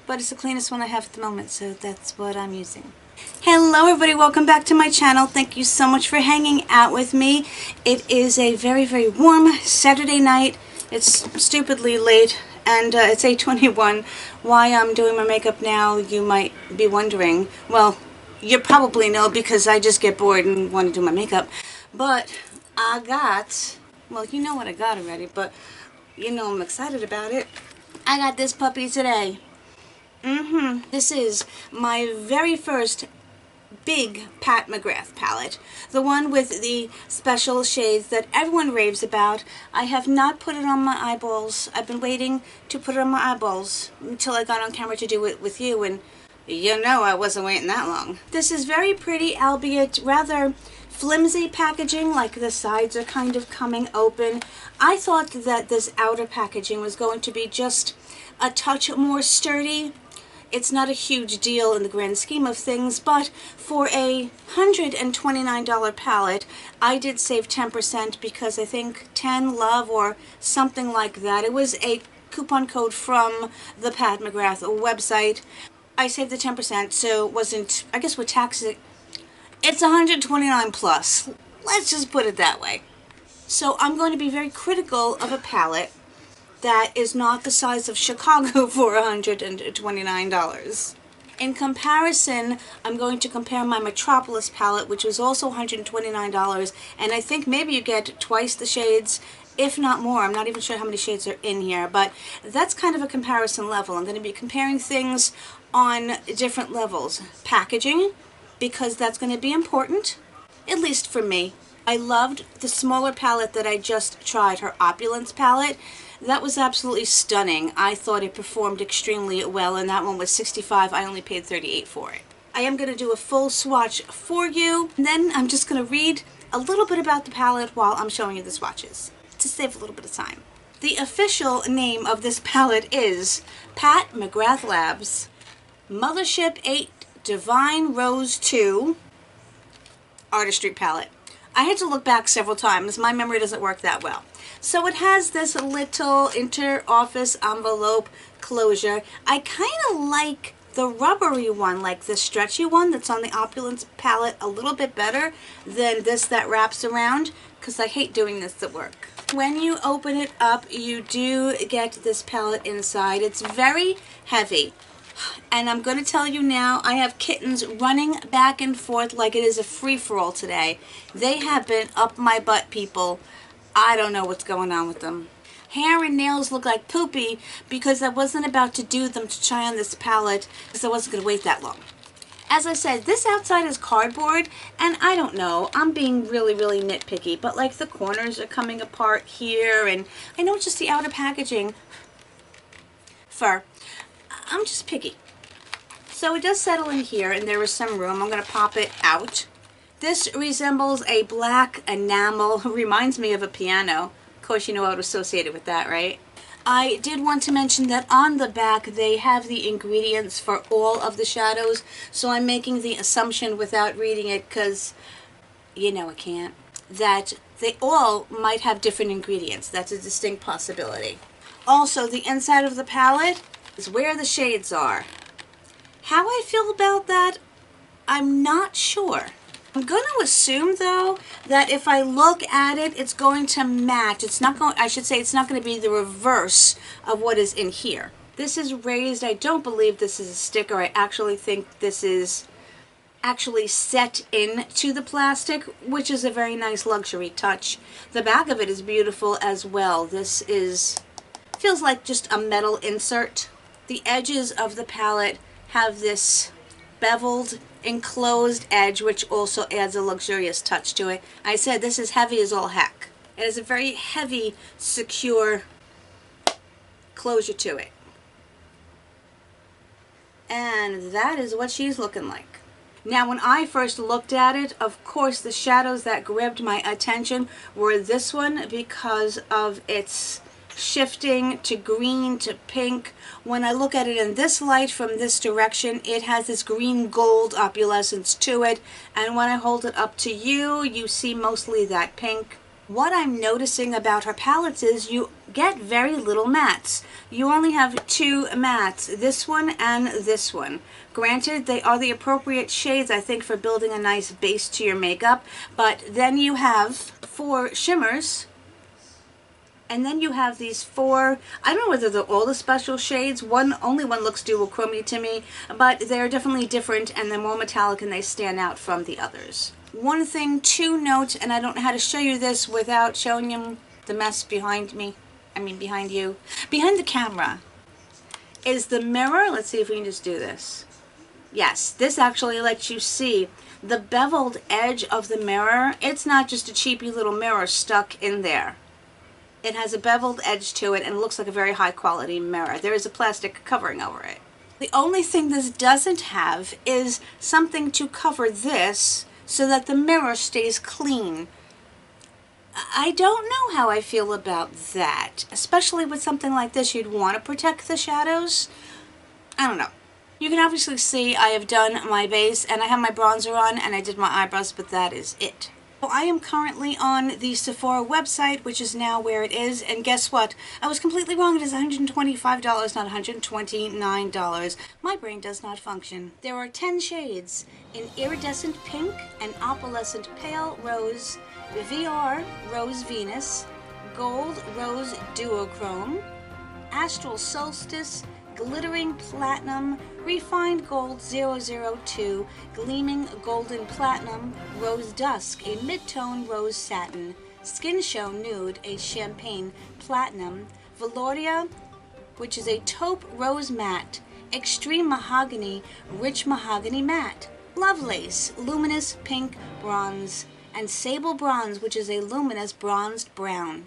but it's the cleanest one I have at the moment, so that's what I'm using. Hello everybody, welcome back to my channel. Thank you so much for hanging out with me. It is a very, very warm Saturday night. It's stupidly late, and it's 8:21. Why I'm doing my makeup now, you might be wondering. Well, you probably know because I just get bored and want to do my makeup. But I got, well, you know what I got already, but you know I'm excited about it. I got this puppy today. This is my very first big Pat McGrath palette. The one with the special shades that everyone raves about. I have not put it on my eyeballs. I've been waiting to put it on my eyeballs until I got on camera to do it with you, and you know I wasn't waiting that long. This is very pretty, albeit rather flimsy packaging, like the sides are kind of coming open. I thought that this outer packaging was going to be just a touch more sturdy. It's not a huge deal in the grand scheme of things, but for a $129 palette, I did save 10% because I think 10 love or something like that. It was a coupon code from the Pat McGrath website. I saved the 10%, so it wasn't, I guess with taxes, it's $129 plus. Let's just put it that way. So I'm going to be very critical of a palette that is not the size of Chicago for $129. In comparison, I'm going to compare my Metropolis palette, which was also $129, and I think maybe you get twice the shades, if not more. I'm not even sure how many shades are in here, but that's kind of a comparison level. I'm going to be comparing things on different levels. Packaging, because that's going to be important, at least for me. I loved the smaller palette that I just tried, her Opulence palette. That was absolutely stunning. I thought it performed extremely well, and that one was $65. I only paid $38 for it. I am going to do a full swatch for you, and then I'm just going to read a little bit about the palette while I'm showing you the swatches, to save a little bit of time. The official name of this palette is Pat McGrath Labs Mothership 8 Divine Rose 2 Artistry Palette. I had to look back several times. My memory doesn't work that well. So it has this little inter-office envelope closure. I kind of like the rubbery one, like the stretchy one that's on the Opulence palette, a little bit better than this that wraps around, because I hate doing this at work. When you open it up, you do get this palette inside. It's very heavy. And I'm going to tell you now, I have kittens running back and forth like it is a free-for-all today. They have been up my butt, people. I don't know what's going on with them. Hair and nails look like poopy because I wasn't about to do them to try on this palette because I wasn't going to wait that long. As I said, this outside is cardboard, and I don't know, I'm being really, really nitpicky, but like the corners are coming apart here, and I know it's just the outer packaging. I'm just picky. So it does settle in here, and there is some room. I'm going to pop it out. This resembles a black enamel. Reminds me of a piano. Of course, you know I would associate it with that, right? I did want to mention that on the back, they have the ingredients for all of the shadows. So I'm making the assumption without reading it, because, you know I can't, that they all might have different ingredients. That's a distinct possibility. Also, the inside of the palette is where the shades are. How I feel about that, I'm not sure. I'm going to assume, though, that if I look at it, it's going to match. It's not going, I should say, it's not going to be the reverse of what is in here. This is raised. I don't believe this is a sticker. I actually think this is actually set into the plastic, which is a very nice luxury touch. The back of it is beautiful as well. This feels like just a metal insert. The edges of the palette have this beveled, enclosed edge, which also adds a luxurious touch to it. I said this is heavy as all heck. It has a very heavy, secure closure to it. And that is what she's looking like. Now, when I first looked at it, of course, the shadows that grabbed my attention were this one because of its shifting to green to pink. When I look at it in this light from this direction, it has this green gold opalescence to it, and when I hold it up to you, you see mostly that pink. What I'm noticing about her palettes is you get very little mattes. You only have 2 mattes, this one and this one. Granted, they are the appropriate shades, I think, for building a nice base to your makeup, but then you have 4 shimmers, and then you have these 4, I don't know whether they're all the special shades. Only one looks duochrome to me, but they're definitely different and they're more metallic and they stand out from the others. One thing to note, and I don't know how to show you this without showing you the mess behind me, behind you, behind the camera, is the mirror. Let's see if we can just do this. Yes, this actually lets you see the beveled edge of the mirror. It's not just a cheapy little mirror stuck in there. It has a beveled edge to it and it looks like a very high quality mirror. There is a plastic covering over it. The only thing this doesn't have is something to cover this so that the mirror stays clean. I don't know how I feel about that. Especially with something like this, you'd want to protect the shadows. I don't know. You can obviously see I have done my base and I have my bronzer on and I did my eyebrows, but that is it. Well, I am currently on the Sephora website, which is now where it is, and guess what? I was completely wrong. It is $125, not $129. My brain does not function. There are 10 shades in Iridescent Pink and Opalescent Pale Rose, VR Rose Venus, Gold Rose Duochrome, Astral Solstice, Glittering Platinum, Refined Gold 002, Gleaming Golden Platinum, Rose Dusk, a mid-tone rose satin, Skin Show Nude, a champagne platinum, Velouria, which is a taupe rose matte, Extreme Mahogany, rich mahogany matte, Lovelace, luminous pink bronze, and Sable Bronze, which is a luminous bronzed brown.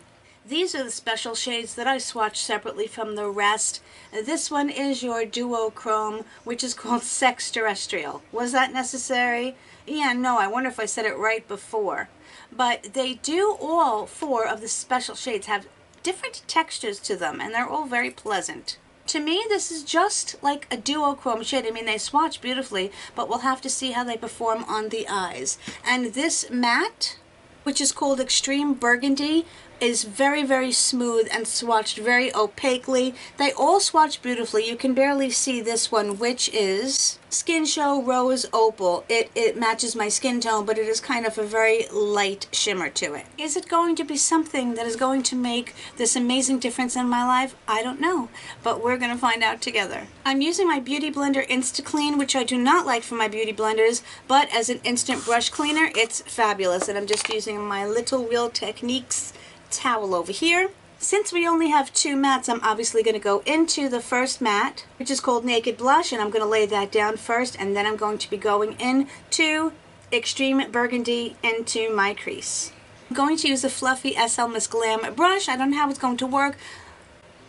These are the special shades that I swatched separately from the rest. This one is your duochrome, which is called Sex Terrestrial. Was that necessary? Yeah, no, I wonder if I said it right before. But they do, all 4 of the special shades have different textures to them, and they're all very pleasant. To me, this is just like a duochrome shade. I mean, they swatch beautifully, but we'll have to see how they perform on the eyes. And this matte, which is called Extreme Burgundy, is very, very smooth and swatched very opaquely. They all swatch beautifully. You can barely see this one, which is Skin Show Rose Opal. It matches my skin tone, but it is kind of a very light shimmer to it. Is it going to be something that is going to make this amazing difference in my life? I don't know, but we're going to find out together. I'm using my Beauty Blender Insta Clean, which I do not like for my beauty blenders, but as an instant brush cleaner, it's fabulous. And I'm just using my Little Real Techniques towel over here. Since we only have 2 mattes, I'm obviously going to go into the first matte, which is called Naked Blush, and I'm going to lay that down first, and then I'm going to be going into Extreme Burgundy into my crease. I'm going to use a fluffy SL Miss Glam brush. I don't know how it's going to work,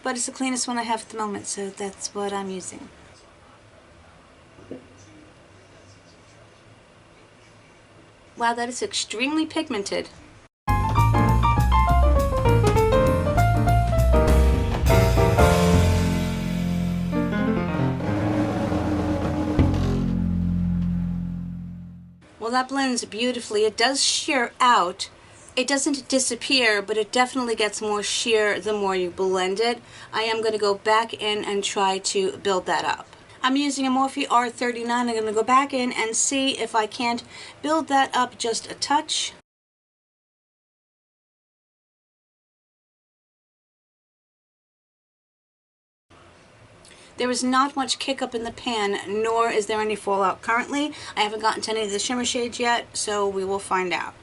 but it's the cleanest one I have at the moment, so that's what I'm using. Wow, that is extremely pigmented. Well, that blends beautifully. It does sheer out. It doesn't disappear, but it definitely gets more sheer the more you blend it. I am going to go back in and try to build that up. I'm using a Morphe R39. I'm going to go back in and see if I can't build that up just a touch. There is not much kick up in the pan, nor is there any fallout currently. I haven't gotten to any of the shimmer shades yet, so we will find out.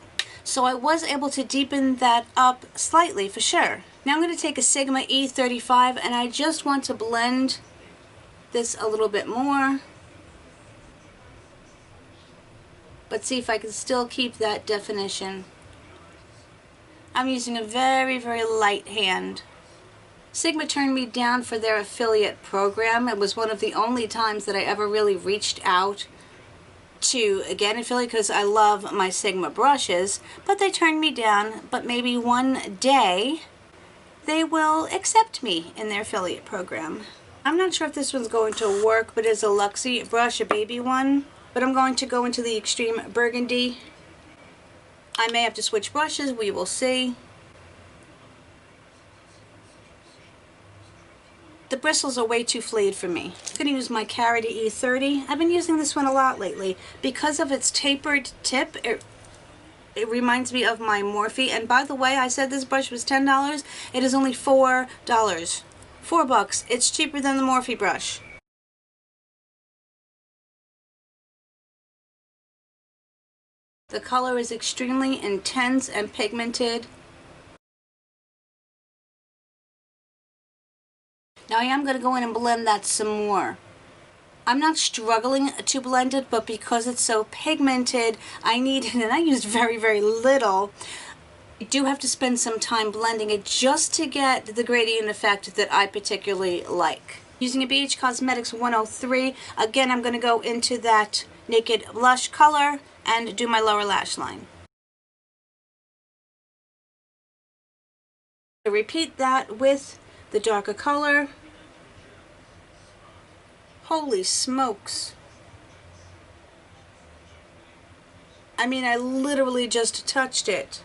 So I was able to deepen that up slightly for sure. Now I'm going to take a Sigma E35 and I just want to blend this a little bit more. But see if I can still keep that definition. I'm using a very, very light hand. Sigma turned me down for their affiliate program. It was one of the only times that I ever really reached out to get an affiliate because I love my Sigma brushes, but they turned me down. But maybe one day they will accept me in their affiliate program. I'm not sure if this one's going to work, but it's a Luxie brush, a baby one. But I'm going to go into the Extreme Burgundy. I may have to switch brushes, we will see. The bristles are way too flayed for me. I'm going to use my Carrot E30. I've been using this one a lot lately. Because of its tapered tip, it reminds me of my Morphe. And by the way, I said this brush was $10. It is only $4. $4. It's cheaper than the Morphe brush. The color is extremely intense and pigmented. Now I am going to go in and blend that some more. I'm not struggling to blend it, but because it's so pigmented, I need it, and I used very, very little. I do have to spend some time blending it just to get the gradient effect that I particularly like. Using a BH Cosmetics 103, again I'm going to go into that Naked Blush color and do my lower lash line. Repeat that with the darker color. Holy smokes. I mean, I literally just touched it.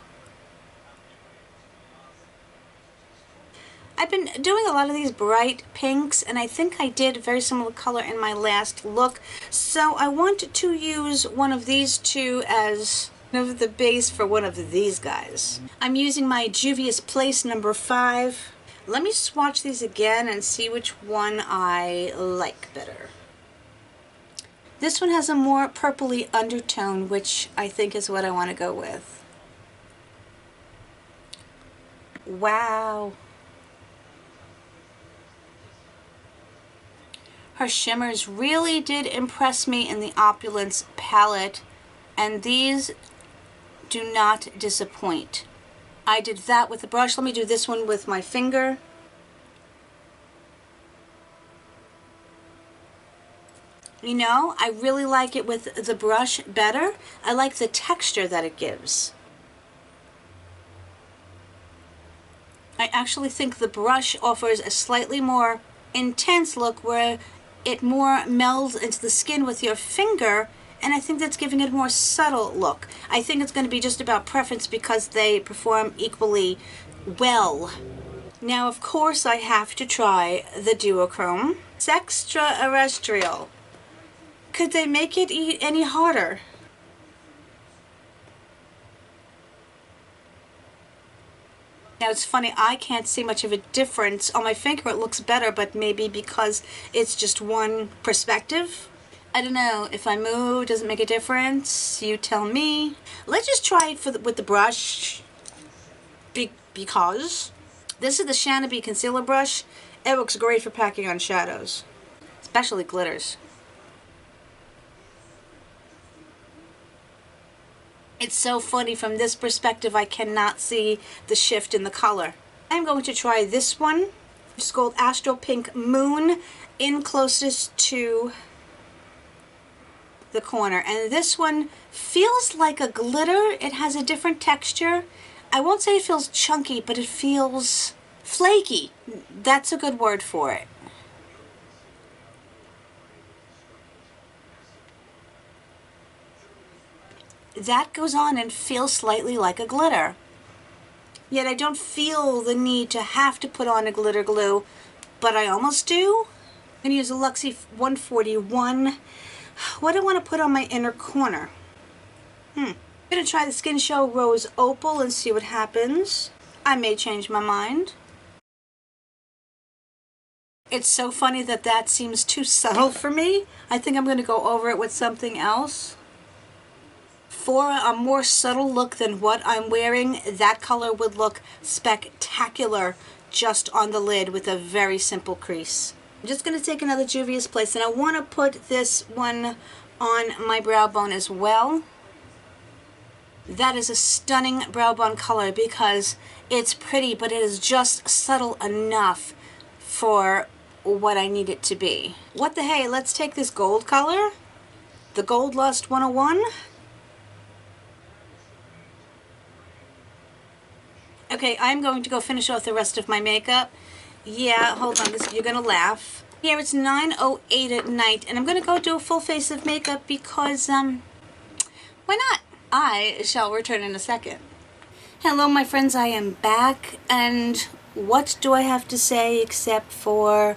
I've been doing a lot of these bright pinks, and I think I did a very similar color in my last look. So I want to use one of these two as the base for one of these guys. I'm using my Juvia's Place number 5. Let me swatch these again and see which one I like better. This one has a more purpley undertone, which I think is what I want to go with. Wow. Her shimmers really did impress me in the Opulence palette, and these do not disappoint. I did that with the brush. Let me do this one with my finger. You know, I really like it with the brush better. I like the texture that it gives. I actually think the brush offers a slightly more intense look where it more melds into the skin with your finger, and I think that's giving it a more subtle look. I think it's going to be just about preference because they perform equally well. Now, of course, I have to try the duochrome. It's extraterrestrial. Could they make it any harder? Now it's funny, I can't see much of a difference. On my finger it looks better, but maybe because it's just one perspective. I don't know, if I move, does it make a difference? You tell me. Let's just try it with the brush, because this is the Shanaby concealer brush. It looks great for packing on shadows, especially glitters. It's so funny, from this perspective I cannot see the shift in the color. I'm going to try this one. It's called Astral Pink Moon, in closest to the corner. And this one feels like a glitter. It has a different texture. I won't say it feels chunky, but it feels flaky. That's a good word for it. That goes on and feels slightly like a glitter. Yet I don't feel the need to have to put on a glitter glue, but I almost do. I'm going to use a Luxie 141. What do I want to put on my inner corner? I'm going to try the Skin Show Rose Opal and see what happens. I may change my mind. It's so funny that that seems too subtle for me. I think I'm going to go over it with something else. For a more subtle look than what I'm wearing, that color would look spectacular just on the lid with a very simple crease. I'm just going to take another Juvia's Place, and I want to put this one on my brow bone as well. That is a stunning brow bone color because it's pretty, but it is just subtle enough for what I need it to be. What the hey, let's take this gold color, the Gold Lust 101. Okay, I'm going to go finish off the rest of my makeup. Yeah, hold on, you're gonna laugh. Here it's 9:08 at night, and I'm gonna go do a full face of makeup because, why not? I shall return in a second. Hello, my friends, I am back, and what do I have to say except for,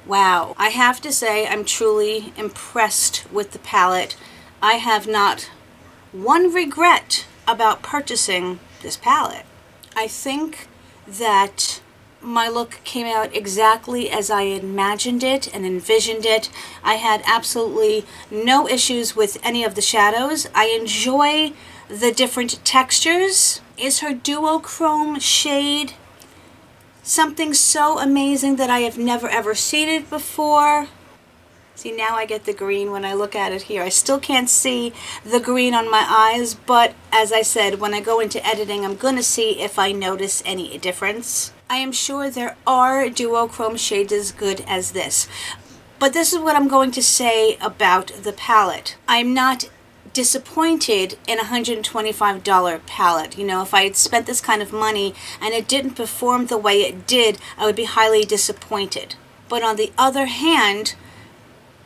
wow. I have to say I'm truly impressed with the palette. I have not one regret about purchasing this palette. I think that my look came out exactly as I imagined it and envisioned it. I had absolutely no issues with any of the shadows. I enjoy the different textures. Is her duochrome shade something so amazing that I have never ever seen it before? See, now I get the green when I look at it here. I still can't see the green on my eyes, but as I said, when I go into editing, I'm going to see if I notice any difference. I am sure there are duochrome shades as good as this. But this is what I'm going to say about the palette. I'm not disappointed in a $125 palette. You know, if I had spent this kind of money and it didn't perform the way it did, I would be highly disappointed. But on the other hand,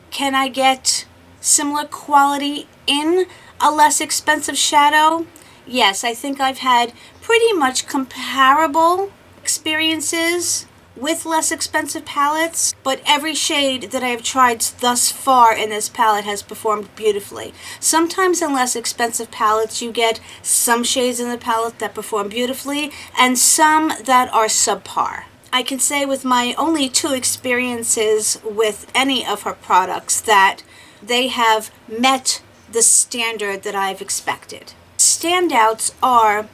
can I get similar quality in a less expensive shadow? Yes, I think I've had pretty much comparable experiences with less expensive palettes, but every shade that I have tried thus far in this palette has performed beautifully. Sometimes in less expensive palettes you get some shades in the palette that perform beautifully and some that are subpar. I can say with my only 2 experiences with any of her products that they have met the standard that I've expected. Standouts are,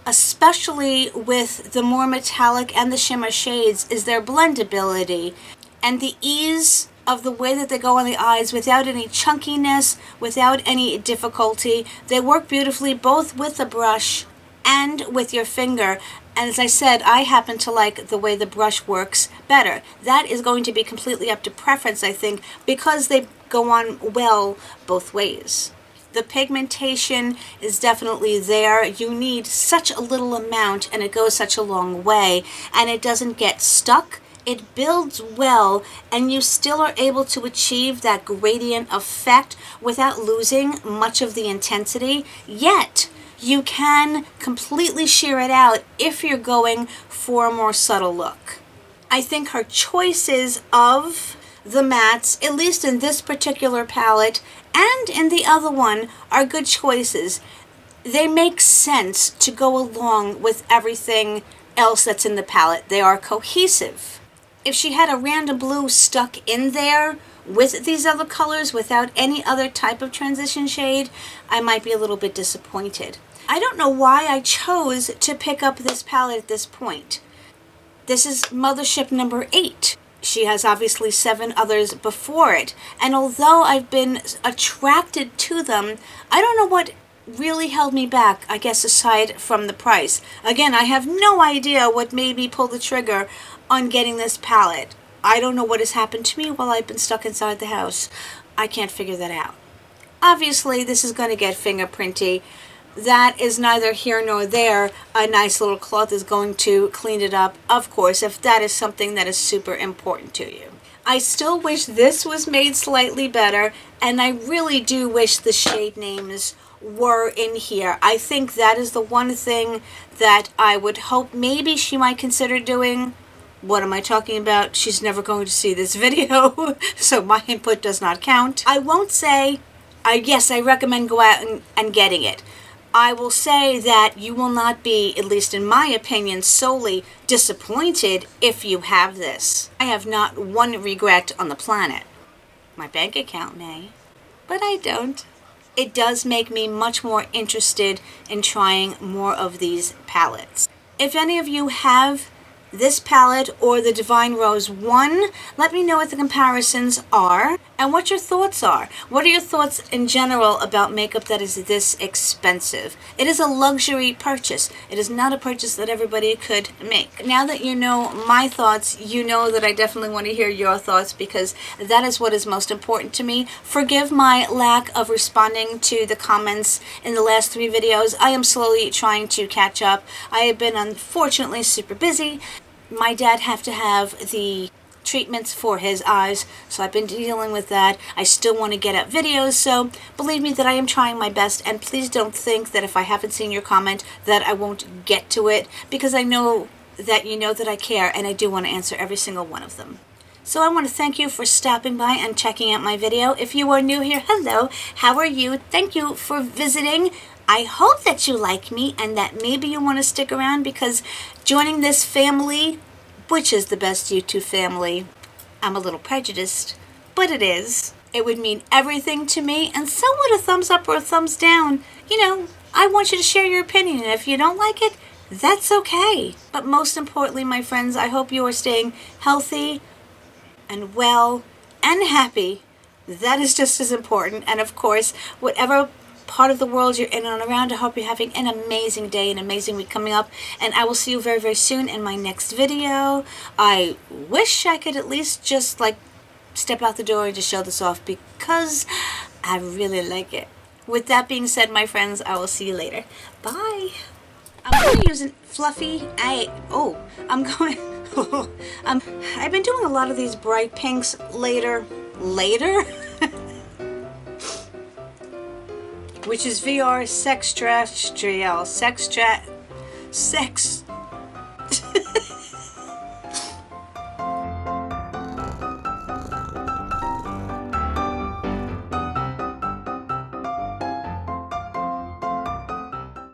especially with the more metallic and the shimmer shades, is their blendability and the ease of the way that they go on the eyes without any chunkiness, without any difficulty. They work beautifully both with the brush and with your finger. And as I said, I happen to like the way the brush works better. That is going to be completely up to preference, I think, because they go on well both ways. The pigmentation is definitely there. You need such a little amount and it goes such a long way, and it doesn't get stuck. It builds well and you still are able to achieve that gradient effect without losing much of the intensity, yet you can completely sheer it out if you're going for a more subtle look. I think her choices of the mattes, at least in this particular palette and in the other one, are good choices. They make sense to go along with everything else that's in the palette. They are cohesive. If she had a random blue stuck in there with these other colors without any other type of transition shade, I might be a little bit disappointed. I don't know why I chose to pick up this palette at this point. This is Mothership number 8. She has obviously 7 others before it. And although I've been attracted to them, I don't know what really held me back, I guess, aside from the price. Again, I have no idea what made me pull the trigger on getting this palette. I don't know what has happened to me while I've been stuck inside the house. I can't figure that out. Obviously, this is going to get fingerprinty. That is neither here nor there. A nice little cloth is going to clean it up, of course, if that is something that is super important to you. I still wish this was made slightly better, and I really do wish the shade names were in here. I think that is the one thing that I would hope maybe she might consider doing. What am I talking about? She's never going to see this video, so my input does not count. I won't say, yes, I recommend go out and getting it. I will say that you will not be, at least in my opinion, solely disappointed if you have this. I have not one regret on the planet. My bank account may, but I don't. It does make me much more interested in trying more of these palettes. If any of you have this palette or the Divine Rose 1, let me know what the comparisons are and what your thoughts are. What are your thoughts in general about makeup that is this expensive? It is a luxury purchase. It is not a purchase that everybody could make. Now that you know my thoughts, you know that I definitely want to hear your thoughts, because that is what is most important to me. Forgive my lack of responding to the comments in the last 3 videos. I am slowly trying to catch up. I have been unfortunately super busy. My dad have to have the treatments for his eyes, so I've been dealing with that. I still want to get up videos, so believe me that I am trying my best, and please don't think that if I haven't seen your comment that I won't get to it, because I know that you know that I care, and I do want to answer every single one of them. So I want to thank you for stopping by and checking out my video. If you are new here, hello, how are you? Thank you for visiting. I hope that you like me and that maybe you want to stick around, because joining this family, which is the best YouTube family, I'm a little prejudiced, but it is. It would mean everything to me, and so would a thumbs up or a thumbs down. You know, I want you to share your opinion, and if you don't like it, that's okay. But most importantly, my friends, I hope you are staying healthy and well and happy. That is just as important. And of course, whatever part of the world you're in and around, I hope you're having an amazing day, an amazing week coming up, and I will see you very, very soon in my next video. I wish I could at least just like step out the door and just show this off, because I really like it. With that being said, my friends, I will see you later. Bye. I'm going to use a fluffy, I've been doing a lot of these bright pinks later, which is VR Sex